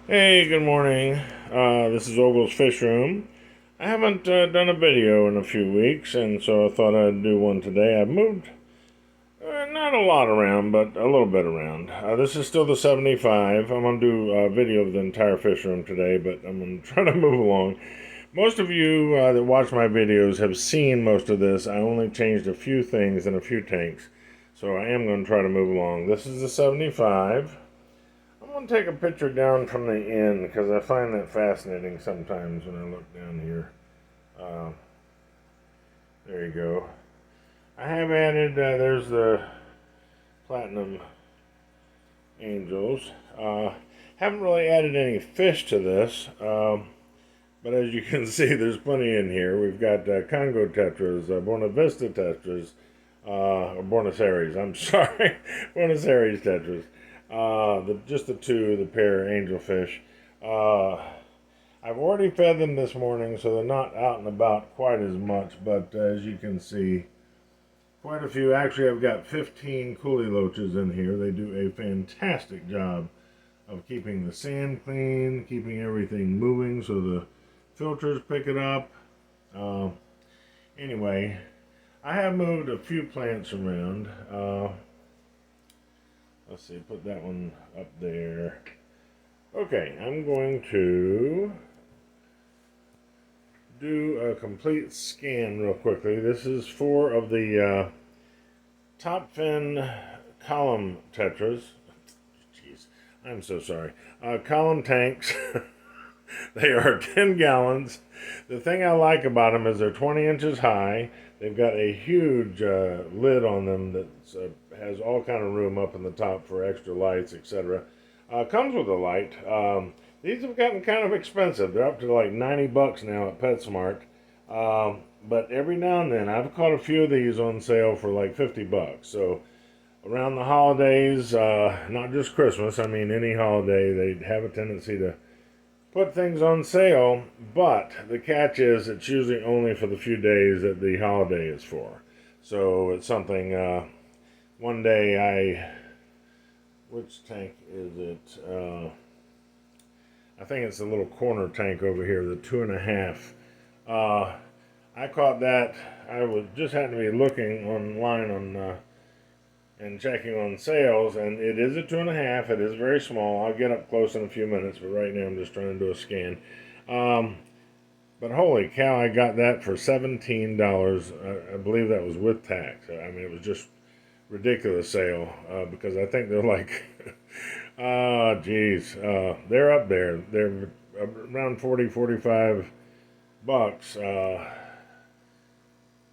Hey, good morning. This is Ogles Fish Room. I haven't done a video in a few weeks, and so I thought I'd do one today. I've moved not a lot around, but a little bit around. This is still the 75. I'm going to do a video of the entire fish room today, but I'm going to try to move along. Most of you that watch my videos have seen most of this. I only changed a few things in a few tanks, so I am going to try to move along. This is the 75. I'm going to take a picture down from the end because I find that fascinating sometimes when I look down here. Uh, there you go. I have added, there's the Platinum Angels. Haven't really added any fish to this, but as you can see, there's plenty in here. We've got Congo Tetras, Buena Vista Tetras, or Buenos Aires, I'm sorry, Buenos Aires Tetras. Just the two, the pair angelfish. I've already fed them this morning, so they're not out and about quite as much, but as you can see, quite a few. Actually, I've got 15 coolie loaches in here. They do a fantastic job of keeping the sand clean, keeping everything moving so the filters pick it up. Uh, anyway, I have moved a few plants around. Let's see, put that one up there. Okay, I'm going to do a complete scan real quickly. This is 4 of the top fin column tetras. Jeez, I'm so sorry. Column tanks. They are 10 gallons. The thing I like about them is they're 20 inches high. They've got a huge lid on them that has all kind of room up in the top for extra lights, etc. Comes with a light. These have gotten kind of expensive. They're up to like 90 bucks now at PetSmart. But every now and then, I've caught a few of these on sale for like 50 bucks. So around the holidays, not just Christmas, I mean any holiday, they have a tendency to put things on sale, but the catch is it's usually only for the few days that the holiday is for. So it's something, one day which tank is it? I think it's the little corner tank over here, the 2.5. I caught that. I was just happened to be looking online on and checking on sales, and it is a 2.5. It is very small. I'll get up close in a few minutes, but right now I'm just trying to do a scan. But holy cow, I got that for $17. I believe that was with tax. I mean, it was just ridiculous sale because I think they're like, geez, they're up there. They're around 40, 45 bucks.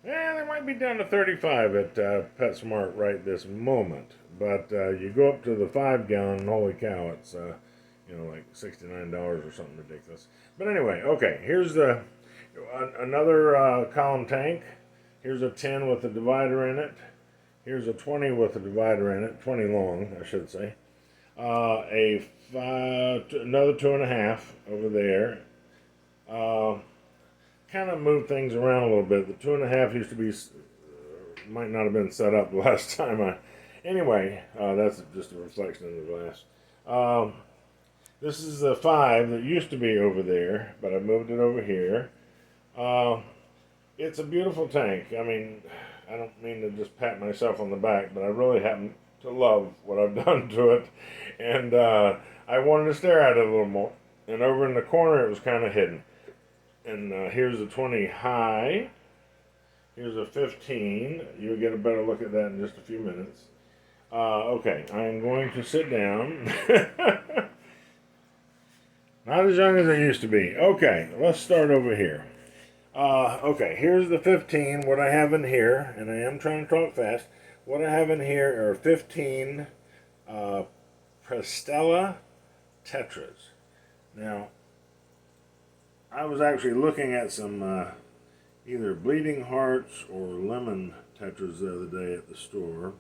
Yeah, they might be down to 35 at PetSmart right this moment. But you go up to the 5 gallon, and holy cow, it's like $69 or something ridiculous. But anyway, okay, here's the another column tank. Here's a 10 with a divider in it. Here's a 20 with a divider in it, 20 long, I should say. Another 2.5 over there. Kind of moved things around a little bit. The 2.5 used to be, might not have been set up the last time Anyway, that's just a reflection in the glass. This is the 5 that used to be over there, but I moved it over here. It's a beautiful tank. I mean, I don't mean to just pat myself on the back, but I really happen to love what I've done to it. And I wanted to stare at it a little more. And over in the corner, it was kind of hidden. And here's a 20 high. Here's a 15. You'll get a better look at that in just a few minutes. Okay, I'm going to sit down. Not as young as I used to be. Okay, let's start over here. Okay, here's the 15. What I have in here, and I am trying to talk fast. What I have in here are 15 Prestella Tetras. Now, I was actually looking at some either bleeding hearts or lemon tetras the other day at the store,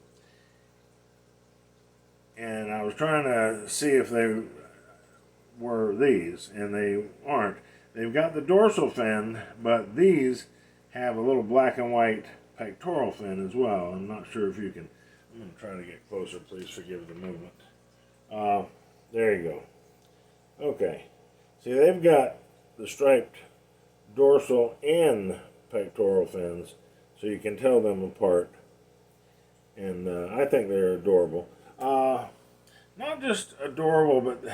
and I was trying to see if they were these, and they aren't. They've got the dorsal fin, but these have a little black and white pectoral fin as well. I'm not sure if you can. I'm going to try to get closer. Please forgive the movement. There you go. Okay. See, they've got the striped dorsal and pectoral fins, so you can tell them apart. And I think they're adorable. Not just adorable, but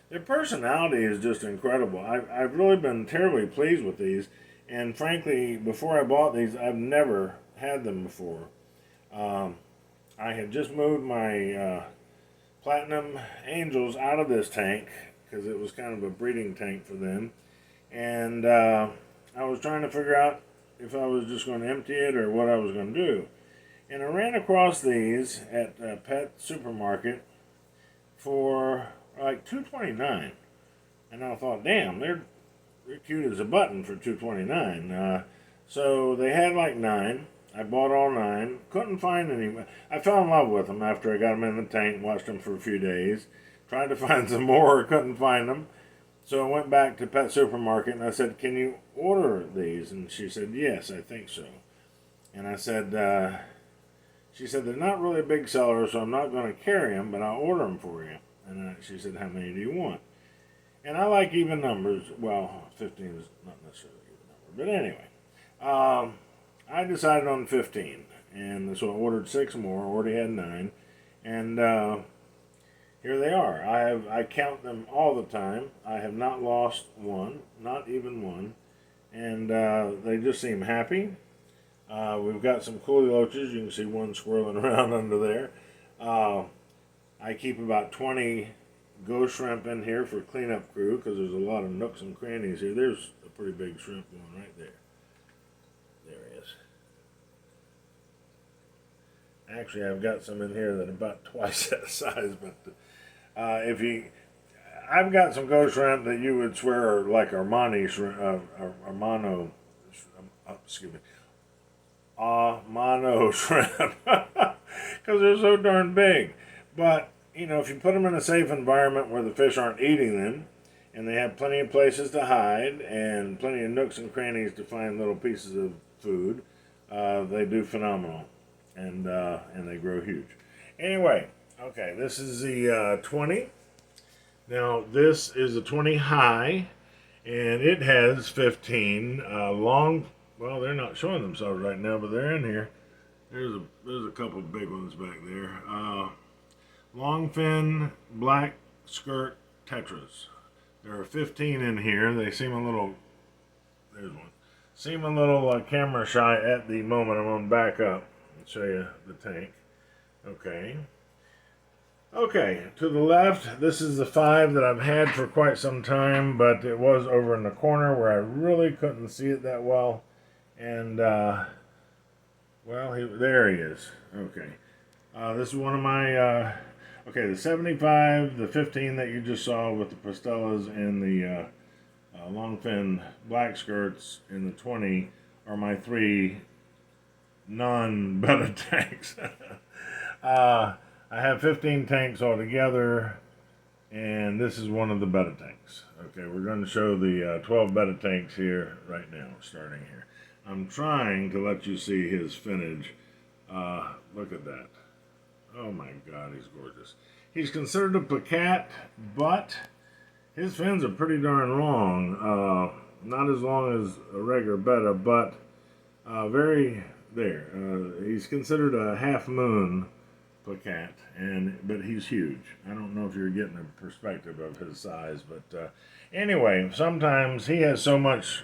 their personality is just incredible. I've really been terribly pleased with these. And frankly, before I bought these, I've never had them before. Um, I had just moved my Platinum Angels out of this tank because it was kind of a breeding tank for them. And I was trying to figure out if I was just going to empty it or what I was going to do. And I ran across these at a pet supermarket for like $2.29, and I thought, damn, they're cute as a button for $2.29. So they had like 9. I bought all 9. Couldn't find any. I fell in love with them after I got them in the tank. Watched them for a few days. Tried to find some more. Couldn't find them. So I went back to Pet Supermarket and I said, "Can you order these?" And she said, "Yes, I think so." And I said, she said, "They're not really a big seller, so I'm not going to carry them, but I'll order them for you." And she said, "How many do you want?" And I like even numbers. Well, 15 is not necessarily even number. But anyway, I decided on 15. And so I ordered 6 more. Already had 9. And here they are. I count them all the time. I have not lost one, not even one. And they just seem happy. We've got some coolie loaches. You can see one swirling around under there. I keep about 20 ghost shrimp in here for cleanup crew because there's a lot of nooks and crannies here. There's a pretty big shrimp one right there. There he is. Actually, I've got some in here that are about twice that size, but I've got some ghost shrimp that you would swear are like Armani shrimp, Armano, excuse me, Amano shrimp, because they're so darn big. But you know, if you put them in a safe environment where the fish aren't eating them, and they have plenty of places to hide and plenty of nooks and crannies to find little pieces of food, they do phenomenal, and they grow huge. Anyway, okay, this is the 20. Now this is a 20 high, and it has 15 long. Well, they're not showing themselves right now, but they're in here. There's a couple of big ones back there. Long fin black skirt tetras. There are 15 in here. They seem a little. There's one. Seem a little camera shy at the moment. I'm going to back up and show you the tank. Okay. Okay, to the left, this is the 5 that I've had for quite some time, but it was over in the corner where I really couldn't see it that well. And, well, there he is. Okay. This is one of my, okay, the 75, the 15 that you just saw with the pastellas and the longfin black skirts, and the 20 are my 3 non-betta tanks. I have 15 tanks altogether, and this is one of the betta tanks. Okay, we're going to show the 12 betta tanks here right now, starting here. I'm trying to let you see his finnage. Look at that. Oh my God, he's gorgeous. He's considered a placat, but his fins are pretty darn long. Not as long as a regular betta, but he's considered a half moon placat, but he's huge. I don't know if you're getting a perspective of his size, but anyway, sometimes he has so much.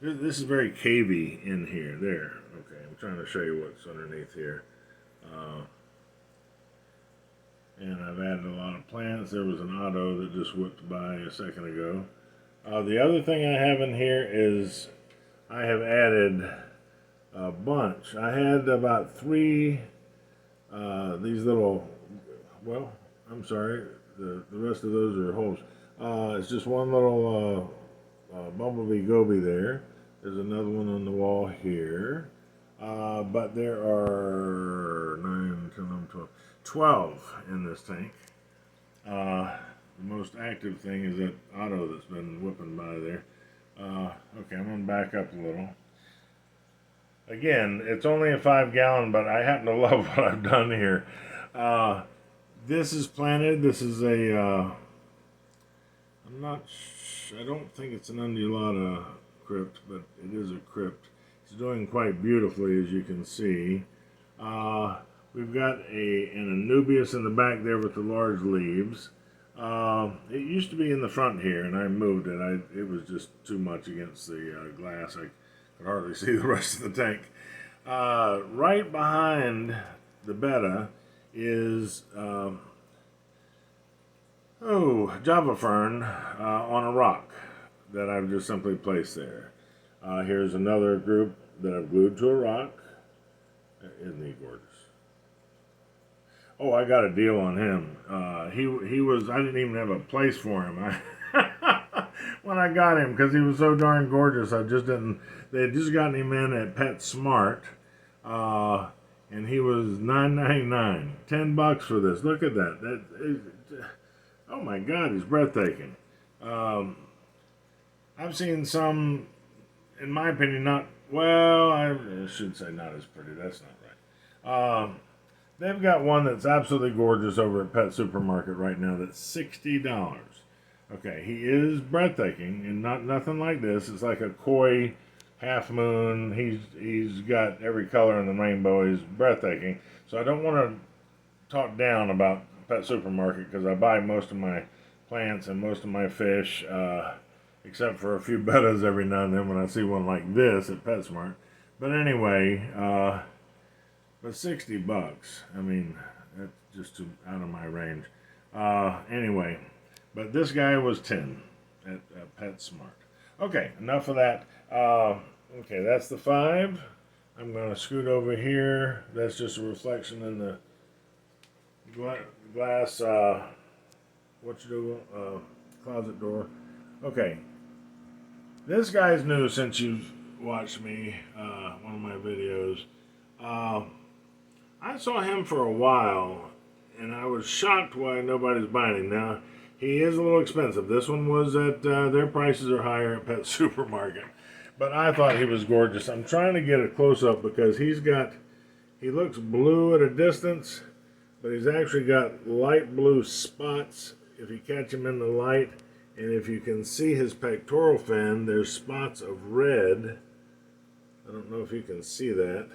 This is very cavey in here. There. Okay, I'm trying to show you what's underneath here. And I've added a lot of plants. There was an auto that just whipped by a second ago. The other thing I have in here is I have added a bunch. I had about 3 these little, well, I'm sorry, the rest of those are holes. It's just one little bumblebee goby there. There's another one on the wall here. But there are 9, 10, 11, 12 in this tank. The most active thing is that auto that's been whipping by there. Okay, I'm going to back up a little. Again, it's only a 5-gallon, but I happen to love what I've done here. This is planted. This is a, I'm I don't think it's an undulata crypt, but it is a crypt. It's doing quite beautifully, as you can see. Uh, we've got an Anubias in the back there with the large leaves. It used to be in the front here, and I moved it. It was just too much against the glass. I could hardly see the rest of the tank. Right behind the betta is Java fern on a rock that I've just simply placed there. Here's another group that I've glued to a rock. Isn't he gorgeous? Oh, I got a deal on him. He was, I didn't even have a place for him. When I got him, because he was so darn gorgeous, I just didn't. They had just gotten him in at PetSmart, and he was $9.99, $10 for this. Look at that. Oh my God, he's breathtaking. I've seen some, in my opinion, not well. I should say not as pretty. That's not right. They've got one that's absolutely gorgeous over at Pet Supermarket right now. That's $60. Okay, he is breathtaking, and nothing like this. It's like a koi half moon. He's got every color in the rainbow. He's breathtaking. So I don't want to talk down about Pet Supermarket because I buy most of my plants and most of my fish, except for a few bettas every now and then when I see one like this at PetSmart. But anyway, but $60. I mean, that's just too out of my range. Anyway. But this guy was 10 at PetSmart. Okay, enough of that. Okay, that's the 5. I'm going to scoot over here. That's just a reflection in the glass, closet door. Okay, this guy's new since you've watched me, one of my videos. I saw him for a while, and I was shocked why nobody's buying him. Now, he is a little expensive. This one was at, their prices are higher at Pet Supermarket. But I thought he was gorgeous. I'm trying to get a close-up because he looks blue at a distance, but he's actually got light blue spots if you catch him in the light. And if you can see his pectoral fin, there's spots of red. I don't know if you can see that.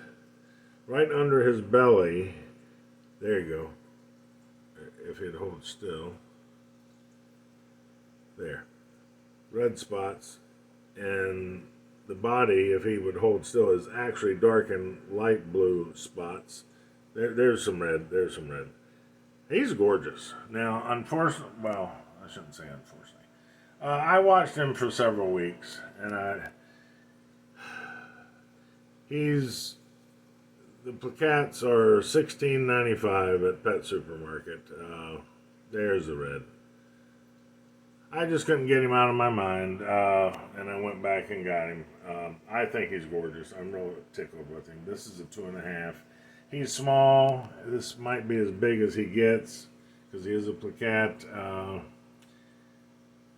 Right under his belly. There you go. If he'd hold still. There. Red spots. And the body, if he would hold still, is actually dark and light blue spots. There's some red. There's some red. He's gorgeous. Now, unfortunately, well, I shouldn't say unfortunately. I watched him for several weeks, and the placats are $16.95 at Pet Supermarket. There's the red. I just couldn't get him out of my mind, and I went back and got him. I think he's gorgeous. I'm real tickled with him. This is a 2.5. He's small. This might be as big as he gets because he is a placat,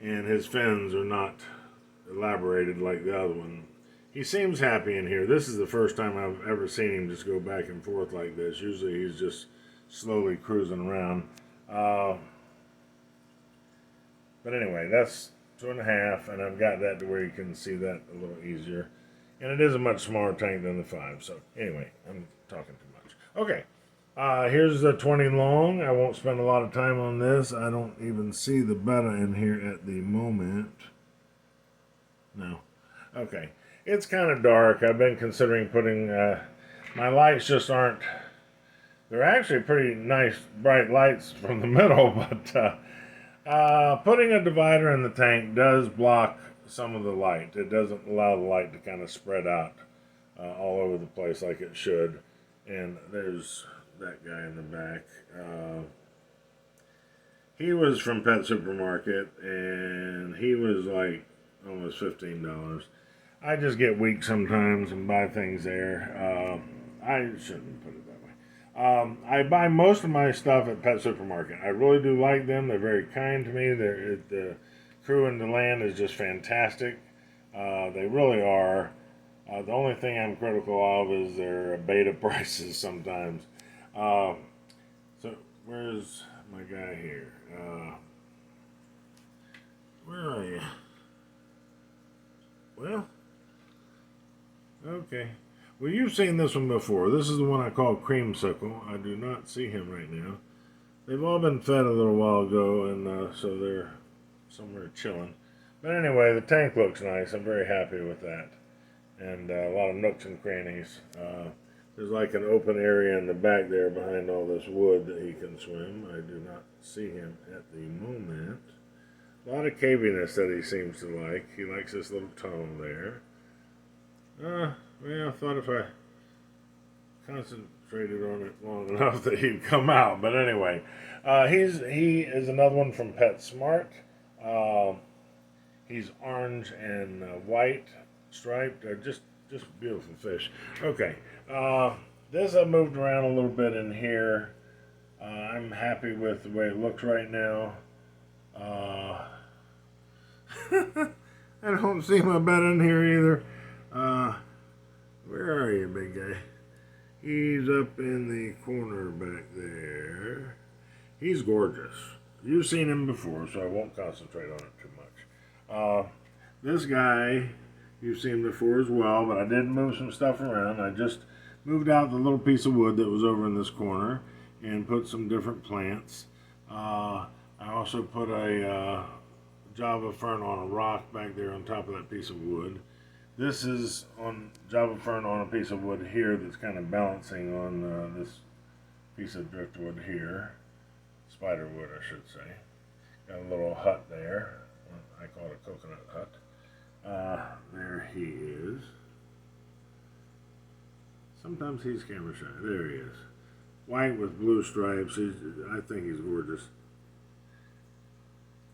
and his fins are not elaborated like the other one. He seems happy in here. This is the first time I've ever seen him just go back and forth like this. Usually he's just slowly cruising around. But anyway, that's 2.5, and I've got that to where you can see that a little easier. And it is a much smaller tank than the 5. So anyway, I'm talking too much. Okay, here's the 20 long. I won't spend a lot of time on this. I don't even see the betta in here at the moment. No. Okay. It's kind of dark. I've been considering putting, my lights just aren't, they're actually pretty nice bright lights from the middle, but putting a divider in the tank does block some of the light. It doesn't allow the light to kind of spread out all over the place like it should. And there's that guy in the back. He was from Pet Supermarket, and he was like almost $15. I just get weak sometimes and buy things there. I shouldn't put it that way. I buy most of my stuff at Pet Supermarket. I really do like them. They're very kind to me. The crew in the land is just fantastic. They really are. The only thing I'm critical of is their beta prices sometimes. So where's my guy here? Where Okay. Well, you've seen this one before. This is the one I call Creamsicle. I do not see him right now. They've all been fed a little while ago, and so they're somewhere chilling. But anyway, the tank looks nice. I'm very happy with that. And a lot of nooks and crannies. There's like an open area in the back there behind all this wood that he can swim. I do not see him at the moment. A lot of caviness that he seems to like. He likes this little tone there. Well, I thought if I concentrated on it long enough that he'd come out. But anyway, he is another one from PetSmart. He's orange and white striped. Just beautiful fish. Okay, this I moved around a little bit in here. I'm happy with the way it looks right now. I don't see my betta in here either. Where are you, big guy? He's up in the corner back there. He's gorgeous. You've seen him before, so I won't concentrate on it too much. This guy, you've seen before as well, but I did move some stuff around. I just moved out the little piece of wood that was over in this corner and put some different plants. I also put a Java fern on a rock back there on top of that piece of wood. This is on Java fern on a piece of wood here that's kind of balancing on this piece of driftwood here. Spider wood, I should say. Got a little hut there. I call it a coconut hut. There he is. Sometimes he's camera shy. There he is. White with blue stripes. I think he's gorgeous.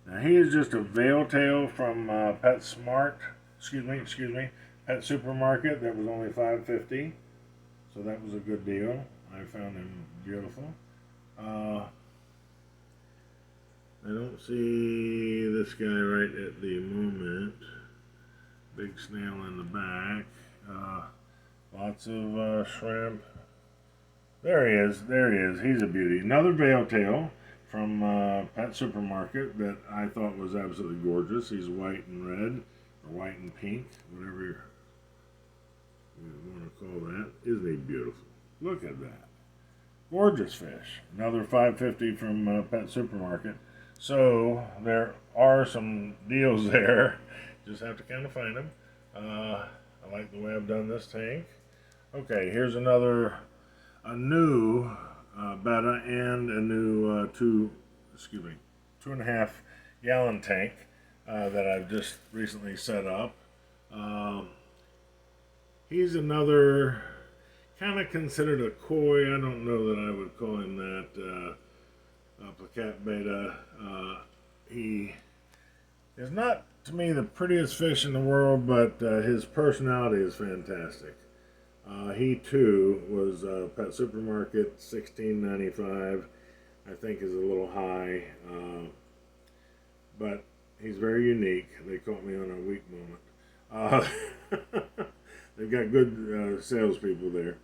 Now he is just a veil tail from PetSmart. Excuse me. Pet Supermarket. That was only $5.50. So that was a good deal. I found him beautiful. I don't see this guy right at the moment. Big snail in the back. Lots of shrimp. There he is. There he is. He's a beauty. Another veil tail from Pet Supermarket that I thought was absolutely gorgeous. He's white and red, or white and pink, whatever you want to call that. Isn't he beautiful? Look at that. Gorgeous fish. Another $5.50 from Pet Supermarket. So there are some deals there. Just have to kind of find them. I like the way I've done this tank. Okay, here's a new betta and a new 2.5 gallon tank that I've just recently set up. He's another kind of considered a koi. I don't know that I would call him that. Placat betta. He is not, to me, the prettiest fish in the world, but his personality is fantastic. He too was Pet Supermarket, $16.95. I think is a little high, but he's very unique. They caught me on a weak moment. They've got good salespeople there.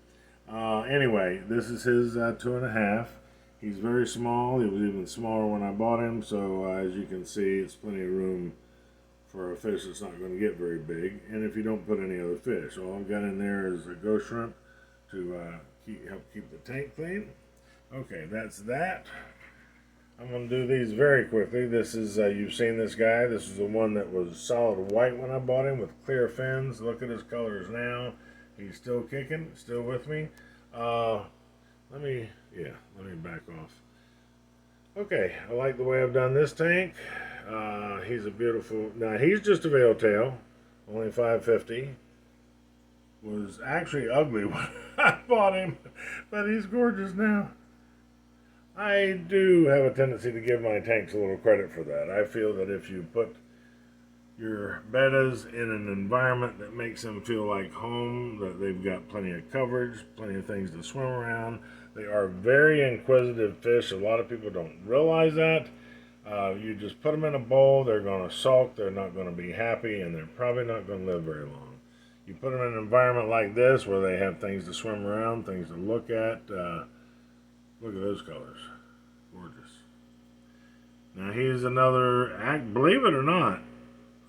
Anyway, this is his 2.5. He's very small. He was even smaller when I bought him, so as you can see, it's plenty of room for a fish that's not going to get very big. And if you don't put any other fish, all I've got in there is a ghost shrimp to help keep the tank clean. Okay, that's that. I'm going to do these very quickly. This is, you've seen this guy. This is the one that was solid white when I bought him with clear fins. Look at his colors now. He's still kicking, still with me. Let me back off. Okay, I like the way I've done this tank. He's a beautiful, now he's just a veil tail, only $5.50. Was actually ugly when I bought him, but he's gorgeous now. I do have a tendency to give my tanks a little credit for that. I feel that if you put your bettas in an environment that makes them feel like home, that they've got plenty of coverage, plenty of things to swim around. They are very inquisitive fish. A lot of people don't realize that. You just put them in a bowl, they're going to sulk, they're not going to be happy, and they're probably not going to live very long. You put them in an environment like this where they have things to swim around, things to look at. Look at those colors. Gorgeous. Now here's another, believe it or not,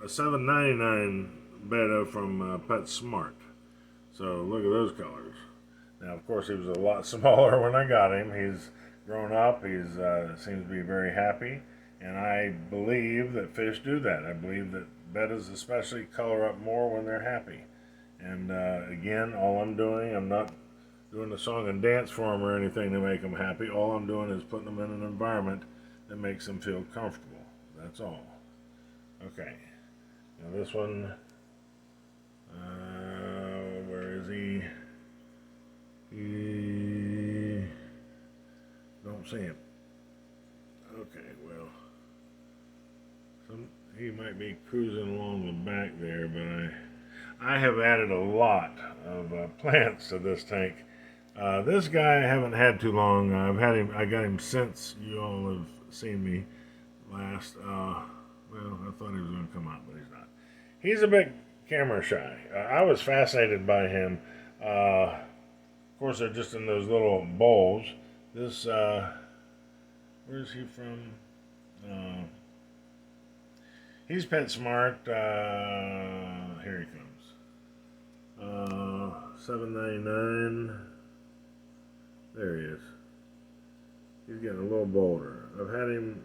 a $7.99 betta from PetSmart. So look at those colors. Now, of course, he was a lot smaller when I got him. He's grown up. He's seems to be very happy, and I believe that fish do that. I believe that bettas especially color up more when they're happy. And again, all I'm doing, I'm not doing a song and dance for them or anything to make them happy. All I'm doing is putting them in an environment that makes them feel comfortable. That's all. Okay. Now this one, where is he? Don't see him. Okay, well, he might be cruising along the back there, but I have added a lot of plants to this tank. This guy I haven't had too long. I got him since you all have seen me last. Well, I thought he was going to come out, but he's not. He's a bit camera shy. I was fascinated by him. Of course, they're just in those little bowls. This, where is he from? He's PetSmart. Here he comes. $7.99. There he is. He's getting a little bolder. I've had him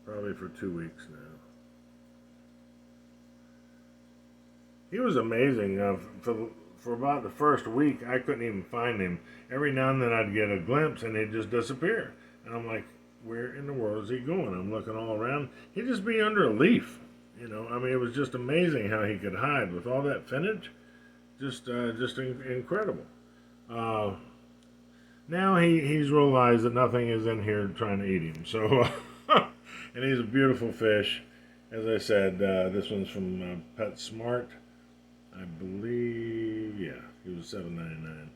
probably for 2 weeks now. He was amazing. For about the first week, I couldn't even find him. Every now and then I'd get a glimpse and he'd just disappear. And I'm like, where in the world is he going? I'm looking all around. He'd just be under a leaf. You know, I mean, it was just amazing how he could hide with all that finnage. Just incredible. Now he's realized that nothing is in here trying to eat him. So, and he's a beautiful fish. As I said, this one's from PetSmart. I believe, yeah, he was $7.99.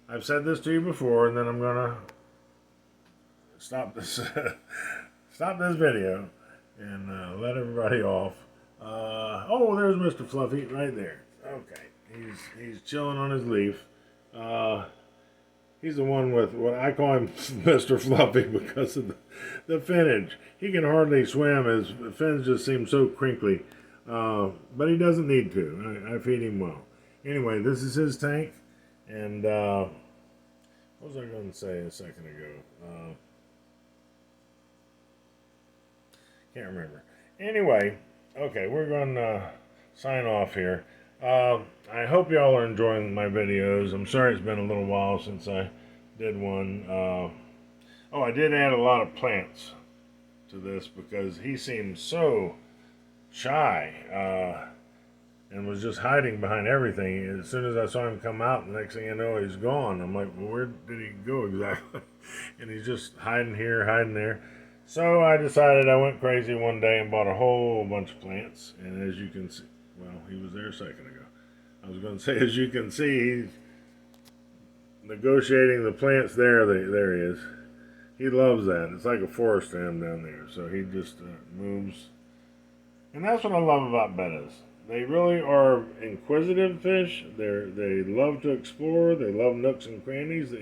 I've said this to you before, and then I'm gonna stop this stop this video and let everybody off. Oh, there's Mr. Fluffy right there. Okay, he's chilling on his leaf. He's the one with what I call him Mr. Fluffy because of the finnage. He can hardly swim. His fins just seem so crinkly. But he doesn't need to. I feed him well. Anyway, this is his tank. And what was I going to say a second ago? Can't remember. Anyway, okay, we're going to sign off here. I hope y'all are enjoying my videos. I'm sorry it's been a little while since I did one. Oh, I did add a lot of plants to this because he seems so shy and was just hiding behind everything. As soon as I saw him come out, the next thing you know, he's gone. I'm like, well, where did he go exactly? And he's just hiding here, hiding there. So I decided I went crazy one day and bought a whole bunch of plants. And as you can see, well, he was there a second ago. I was going to say, as you can see, he's negotiating the plants there. There he is. He loves that. It's like a forest to him down there. So he just moves. And that's what I love about bettas. They really are inquisitive fish. They love to explore. They love nooks and crannies.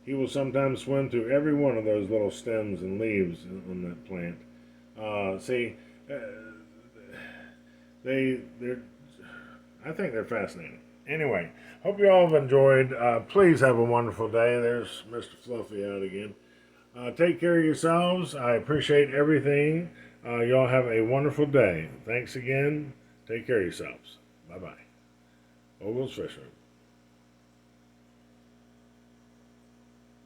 He will sometimes swim through every one of those little stems and leaves on that plant. I think they're fascinating. Anyway, hope you all have enjoyed. Please have a wonderful day. There's Mr. Fluffy out again. Take care of yourselves. I appreciate everything. Y'all have a wonderful day. Thanks again. Take care of yourselves. Bye-bye. Ogles Fishing.